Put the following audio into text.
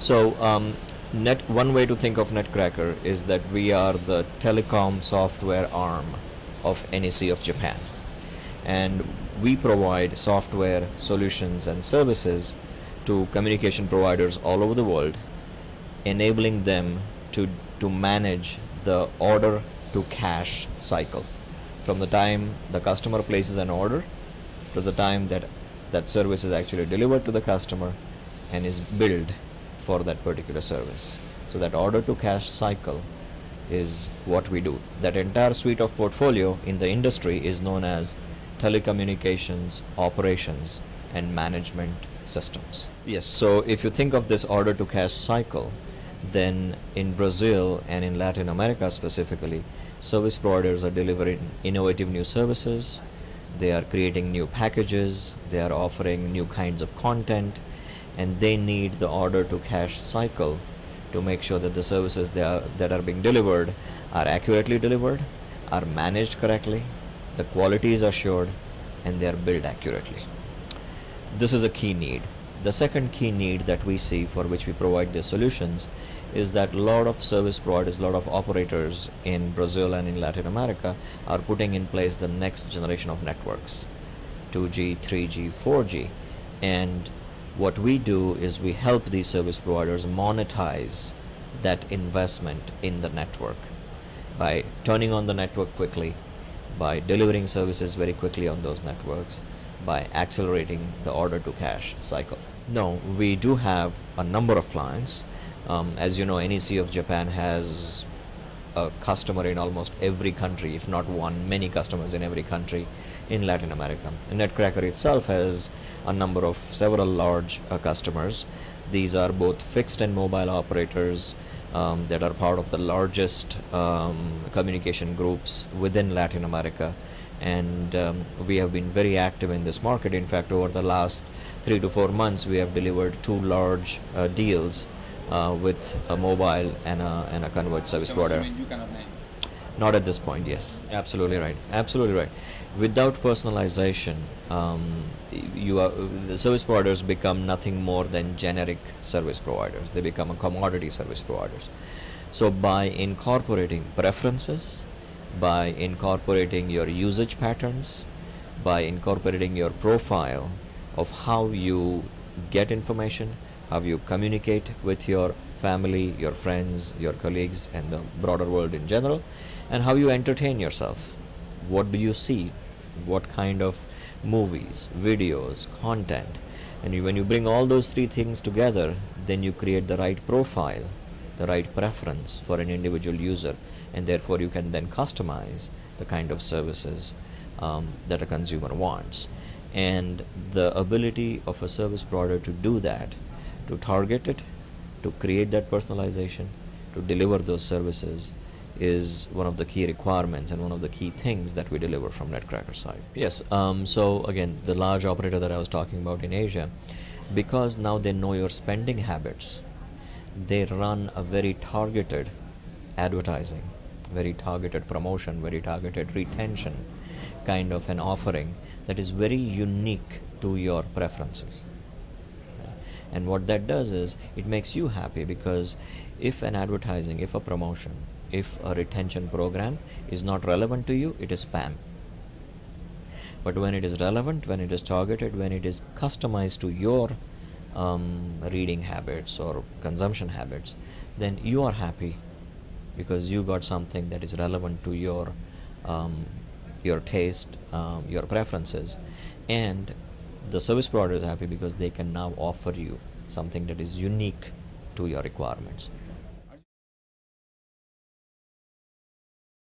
So one way to think of NetCracker is that we are the telecom software arm of NEC of Japan, and we provide software solutions and services to communication providers all over the world, enabling them to manage the order to cash cycle from the time the customer places an order to the time that that service is actually delivered to the customer and is billed for that particular service. So that order to cash cycle is what we do. That entire suite of portfolio in the industry is known as telecommunications operations and management systems. Yes, so if you think of this order to cash cycle, then in Brazil and in Latin America specifically, service providers are delivering innovative new services, they are creating new packages, they are offering new kinds of content, and they need the order to cash cycle to make sure that the services that are being delivered are accurately delivered, are managed correctly, the quality is assured, and they are billed accurately. This is a key need. The second key need that we see for which we provide the solutions is that a lot of service providers, a lot of operators in Brazil and in Latin America are putting in place the next generation of networks, 2G, 3G, 4G, and what we do is we help these service providers monetize that investment in the network by turning on the network quickly, by delivering services very quickly on those networks, by accelerating the order to cash cycle. No, we do have a number of clients. As you know, NEC of Japan has a customer in almost every country, if not one, many customers in every country in Latin America. And NetCracker itself has a number of several large customers. These are both fixed and mobile operators that are part of the largest communication groups within Latin America, and we have been very active in this market. In fact, over the last 3 to 4 months we have delivered 2 large deals with a mobile and a converged service provider. You cannot name. Not at this point, yes. Absolutely right. Absolutely right. Without personalization, the service providers become nothing more than generic service providers. They become a commodity service providers. So by incorporating preferences, by incorporating your usage patterns, by incorporating your profile of how you get information, how you communicate with your family, your friends, your colleagues, and the broader world in general, and how you entertain yourself. What do you see? What kind of movies, videos, content? And when you bring all those 3 things together, then you create the right profile, the right preference for an individual user, and therefore you can then customize the kind of services that a consumer wants. And the ability of a service provider to do that, to target it, to create that personalization, to deliver those services, is one of the key requirements and one of the key things that we deliver from NetCracker side. Yes, so again, the large operator that I was talking about in Asia, because now they know your spending habits, they run a very targeted advertising, very targeted promotion, very targeted retention kind of an offering that is very unique to your preferences. And what that does is it makes you happy, because if an advertising, if a promotion, if a retention program is not relevant to you, it is spam. But when it is relevant, when it is targeted, when it is customized to your reading habits or consumption habits, then you are happy because you got something that is relevant to your taste, your preferences, and the service provider is happy because they can now offer you something that is unique to your requirements.